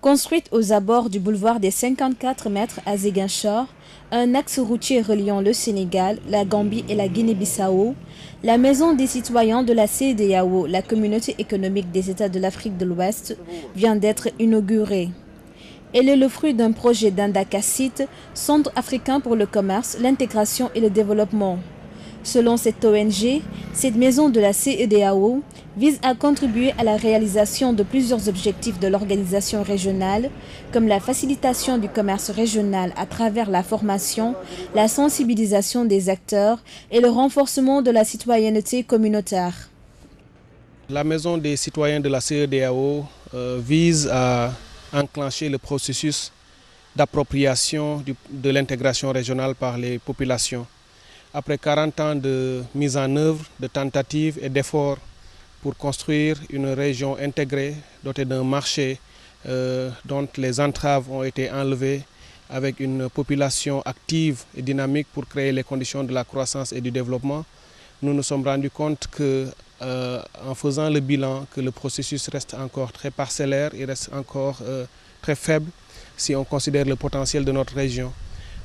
Construite aux abords du boulevard des 54 mètres à Ziguinchor, un axe routier reliant le Sénégal, la Gambie et la Guinée-Bissau, la Maison des citoyens de la CEDEAO, la Communauté économique des États de l'Afrique de l'Ouest, vient d'être inaugurée. Elle est le fruit d'un projet d'Indakacit, Centre africain pour le commerce, l'intégration et le développement. Selon cette ONG, cette maison de la CEDEAO vise à contribuer à la réalisation de plusieurs objectifs de l'organisation régionale, comme la facilitation du commerce régional à travers la formation, la sensibilisation des acteurs et le renforcement de la citoyenneté communautaire. La maison des citoyens de la CEDEAO vise à enclencher le processus d'appropriation de l'intégration régionale par les populations. Après 40 ans de mise en œuvre, de tentatives et d'efforts pour construire une région intégrée, dotée d'un marché dont les entraves ont été enlevées, avec une population active et dynamique pour créer les conditions de la croissance et du développement, nous nous sommes rendus compte que, en faisant le bilan, que le processus reste encore très parcellaire, il reste encore très faible si on considère le potentiel de notre région.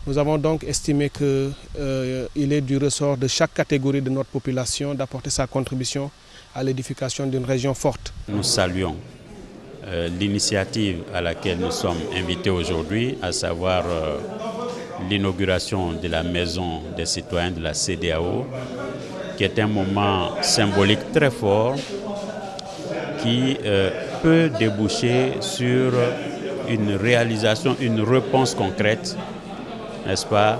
Nous avons donc estimé qu'il est du ressort de chaque catégorie de notre population d'apporter sa contribution à l'édification d'une région forte. Nous saluons l'initiative à laquelle nous sommes invités aujourd'hui, à savoir l'inauguration de la Maison des citoyens de la CEDEAO, qui est un moment symbolique très fort qui peut déboucher sur une réalisation, une réponse concrète, n'est-ce pas,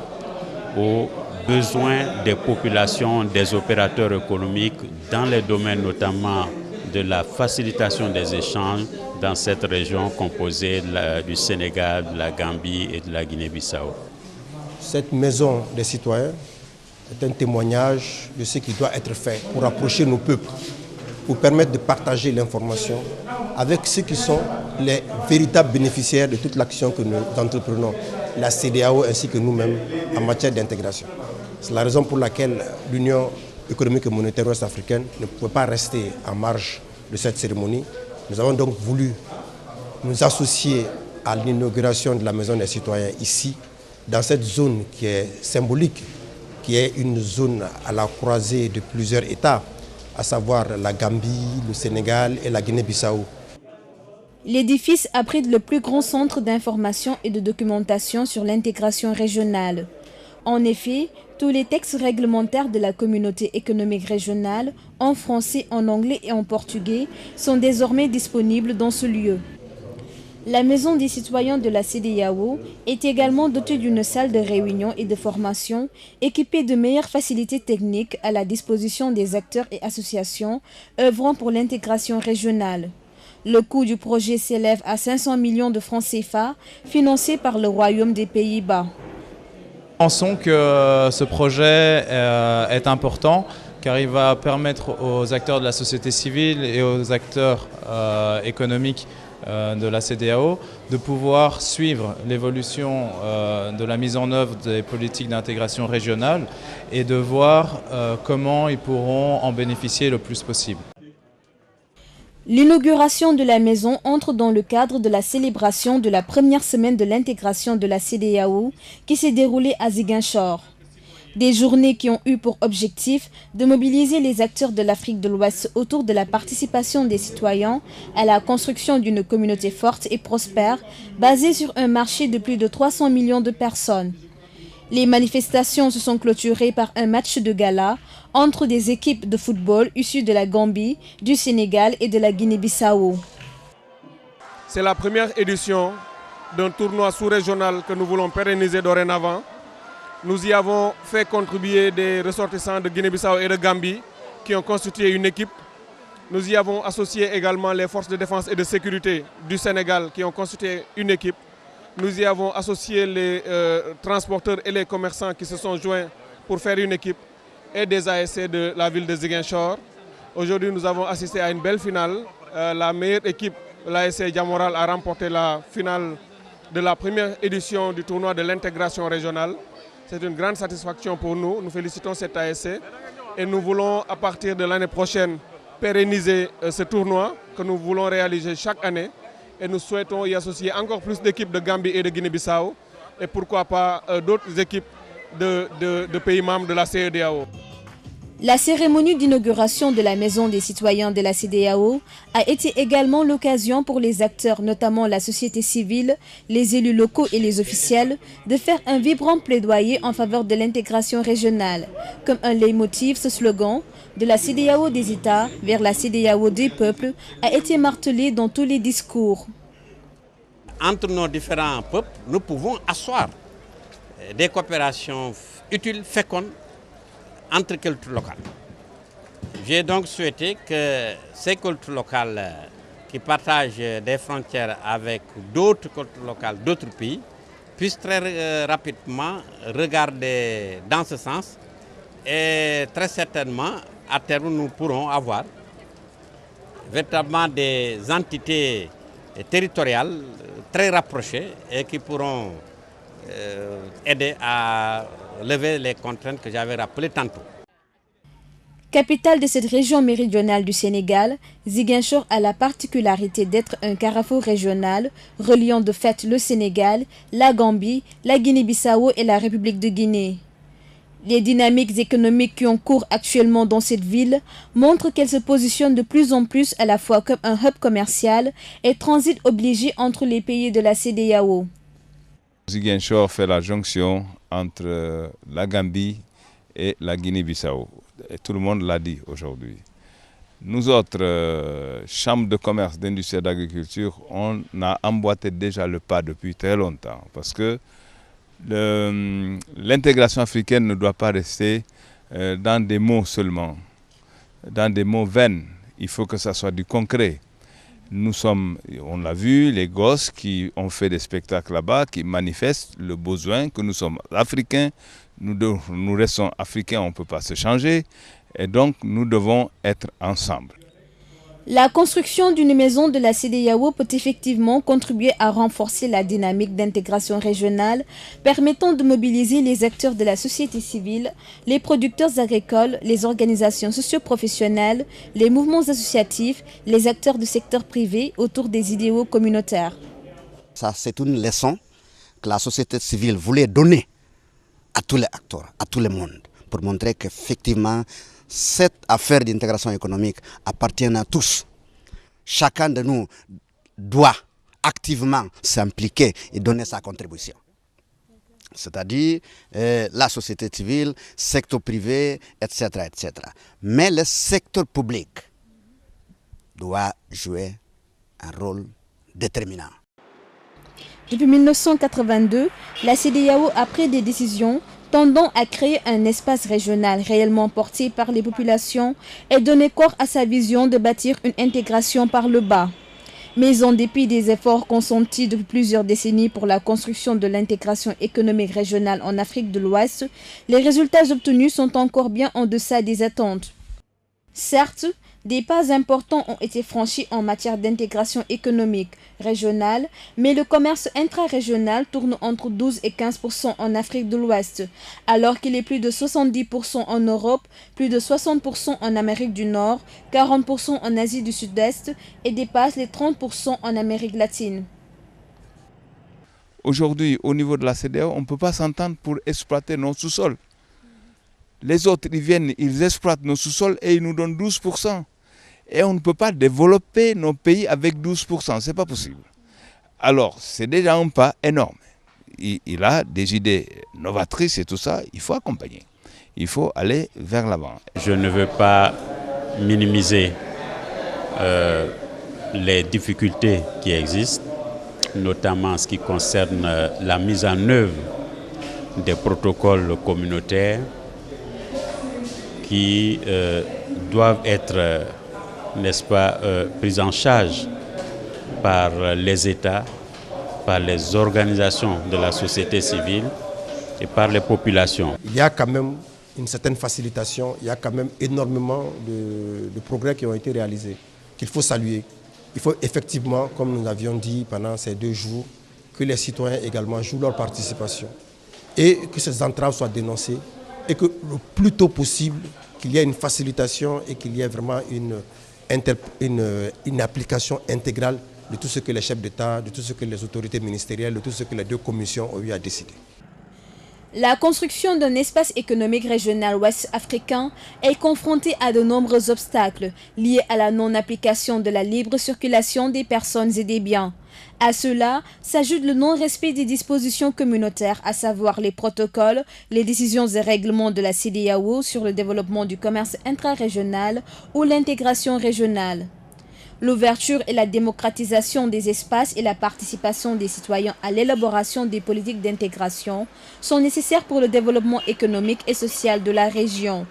aux besoins des populations, des opérateurs économiques dans les domaines notamment de la facilitation des échanges dans cette région composée du Sénégal, de la Gambie et de la Guinée-Bissau. Cette maison des citoyens est un témoignage de ce qui doit être fait pour approcher nos peuples, pour permettre de partager l'information avec ceux qui sont les véritables bénéficiaires de toute l'action que nous entreprenons, la CEDEAO ainsi que nous-mêmes en matière d'intégration. C'est la raison pour laquelle l'Union économique et monétaire ouest-africaine ne pouvait pas rester en marge de cette cérémonie. Nous avons donc voulu nous associer à l'inauguration de la Maison des citoyens ici, dans cette zone qui est symbolique, qui est une zone à la croisée de plusieurs États, à savoir la Gambie, le Sénégal et la Guinée-Bissau. L'édifice abrite le plus grand centre d'information et de documentation sur l'intégration régionale. En effet, tous les textes réglementaires de la communauté économique régionale, en français, en anglais et en portugais, sont désormais disponibles dans ce lieu. La Maison des citoyens de la CEDEAO est également dotée d'une salle de réunion et de formation équipée de meilleures facilités techniques à la disposition des acteurs et associations œuvrant pour l'intégration régionale. Le coût du projet s'élève à 500 millions de francs CFA, financé par le Royaume des Pays-Bas. Nous pensons que ce projet est important car il va permettre aux acteurs de la société civile et aux acteurs économiques de la CEDEAO de pouvoir suivre l'évolution de la mise en œuvre des politiques d'intégration régionale et de voir comment ils pourront en bénéficier le plus possible. L'inauguration de la maison entre dans le cadre de la célébration de la première semaine de l'intégration de la CEDEAO qui s'est déroulée à Ziguinchor. Des journées qui ont eu pour objectif de mobiliser les acteurs de l'Afrique de l'Ouest autour de la participation des citoyens à la construction d'une communauté forte et prospère basée sur un marché de plus de 300 millions de personnes. Les manifestations se sont clôturées par un match de gala entre des équipes de football issues de la Gambie, du Sénégal et de la Guinée-Bissau. C'est la première édition d'un tournoi sous-régional que nous voulons pérenniser dorénavant. Nous y avons fait contribuer des ressortissants de Guinée-Bissau et de Gambie qui ont constitué une équipe. Nous y avons associé également les forces de défense et de sécurité du Sénégal qui ont constitué une équipe. Nous y avons associé les transporteurs et les commerçants qui se sont joints pour faire une équipe et des ASC de la ville de Ziguinchor. Aujourd'hui, nous avons assisté à une belle finale. La meilleure équipe, l'ASC Diamoral, a remporté la finale de la première édition du tournoi de l'intégration régionale. C'est une grande satisfaction pour nous. Nous félicitons cet ASC et nous voulons, à partir de l'année prochaine, pérenniser ce tournoi que nous voulons réaliser chaque année et nous souhaitons y associer encore plus d'équipes de Gambie et de Guinée-Bissau et pourquoi pas d'autres équipes de pays membres de la CEDEAO. La cérémonie d'inauguration de la Maison des citoyens de la CEDEAO a été également l'occasion pour les acteurs, notamment la société civile, les élus locaux et les officiels, de faire un vibrant plaidoyer en faveur de l'intégration régionale. Comme un leitmotiv, ce slogan de la CEDEAO des États vers la CEDEAO des peuples a été martelé dans tous les discours. Entre nos différents peuples, nous pouvons asseoir des coopérations utiles, fécondes, entre cultures locales. J'ai donc souhaité que ces cultures locales qui partagent des frontières avec d'autres cultures locales d'autres pays puissent très rapidement regarder dans ce sens et très certainement à terme nous pourrons avoir véritablement des entités territoriales très rapprochées et qui pourront aider à lever les contraintes que j'avais rappelées tantôt. Capitale de cette région méridionale du Sénégal, Ziguinchor a la particularité d'être un carrefour régional reliant de fait le Sénégal, la Gambie, la Guinée-Bissau et la République de Guinée. Les dynamiques économiques qui ont cours actuellement dans cette ville montrent qu'elle se positionne de plus en plus à la fois comme un hub commercial et transit obligé entre les pays de la CEDEAO. Ziguinchor fait la jonction entre la Gambie et la Guinée-Bissau. Et tout le monde l'a dit aujourd'hui. Nous autres, chambres de commerce, d'industrie et d'agriculture, on a emboîté déjà le pas depuis très longtemps. Parce que l'intégration africaine ne doit pas rester dans des mots seulement, dans des mots vains. Il faut que ça soit du concret. Nous sommes, on l'a vu, les gosses qui ont fait des spectacles là-bas, qui manifestent le besoin que nous sommes africains, nous restons africains, on ne peut pas se changer, et donc nous devons être ensemble. La construction d'une maison de la CEDEAO peut effectivement contribuer à renforcer la dynamique d'intégration régionale, permettant de mobiliser les acteurs de la société civile, les producteurs agricoles, les organisations socio-professionnelles, les mouvements associatifs, les acteurs du secteur privé autour des idéaux communautaires. Ça, c'est une leçon que la société civile voulait donner à tous les acteurs, à tout le monde, pour montrer qu'effectivement, cette affaire d'intégration économique appartient à tous. Chacun de nous doit activement s'impliquer et donner sa contribution. C'est-à-dire la société civile, secteur privé, etc., etc. Mais le secteur public doit jouer un rôle déterminant. Depuis 1982, la CEDEAO a pris des décisions tendant à créer un espace régional réellement porté par les populations et donner corps à sa vision de bâtir une intégration par le bas. Mais en dépit des efforts consentis depuis plusieurs décennies pour la construction de l'intégration économique régionale en Afrique de l'Ouest, les résultats obtenus sont encore bien en deçà des attentes. Certes, des pas importants ont été franchis en matière d'intégration économique régionale, mais le commerce intra-régional tourne entre 12 et 15% en Afrique de l'Ouest, alors qu'il est plus de 70% en Europe, plus de 60% en Amérique du Nord, 40% en Asie du Sud-Est et dépasse les 30% en Amérique latine. Aujourd'hui, au niveau de la CEDEAO, on ne peut pas s'entendre pour exploiter nos sous-sols. Les autres, ils viennent, ils exploitent nos sous-sols et ils nous donnent 12%. Et on ne peut pas développer nos pays avec 12%, ce n'est pas possible. Alors, c'est déjà un pas énorme. Il a des idées novatrices et tout ça, il faut accompagner. Il faut aller vers l'avant. Je ne veux pas minimiser les difficultés qui existent, notamment en ce qui concerne la mise en œuvre des protocoles communautaires qui doivent être, n'est-ce pas, pris en charge par les États, par les organisations de la société civile et par les populations. Il y a quand même une certaine facilitation, il y a quand même énormément de progrès qui ont été réalisés, qu'il faut saluer. Il faut effectivement, comme nous avions dit pendant ces 2 jours, que les citoyens également jouent leur participation et que ces entraves soient dénoncées et que le plus tôt possible, qu'il y ait une facilitation et qu'il y ait vraiment une application intégrale de tout ce que les chefs d'État, de tout ce que les autorités ministérielles, de tout ce que les deux commissions ont eu à décider. La construction d'un espace économique régional ouest africain est confrontée à de nombreux obstacles liés à la non-application de la libre circulation des personnes et des biens. À cela s'ajoute le non-respect des dispositions communautaires, à savoir les protocoles, les décisions et règlements de la CEDEAO sur le développement du commerce intra-régional ou l'intégration régionale. L'ouverture et la démocratisation des espaces et la participation des citoyens à l'élaboration des politiques d'intégration sont nécessaires pour le développement économique et social de la région.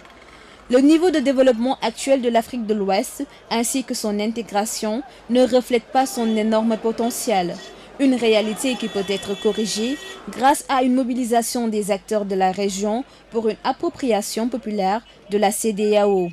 Le niveau de développement actuel de l'Afrique de l'Ouest, ainsi que son intégration, ne reflète pas son énorme potentiel. Une réalité qui peut être corrigée grâce à une mobilisation des acteurs de la région pour une appropriation populaire de la CEDEAO.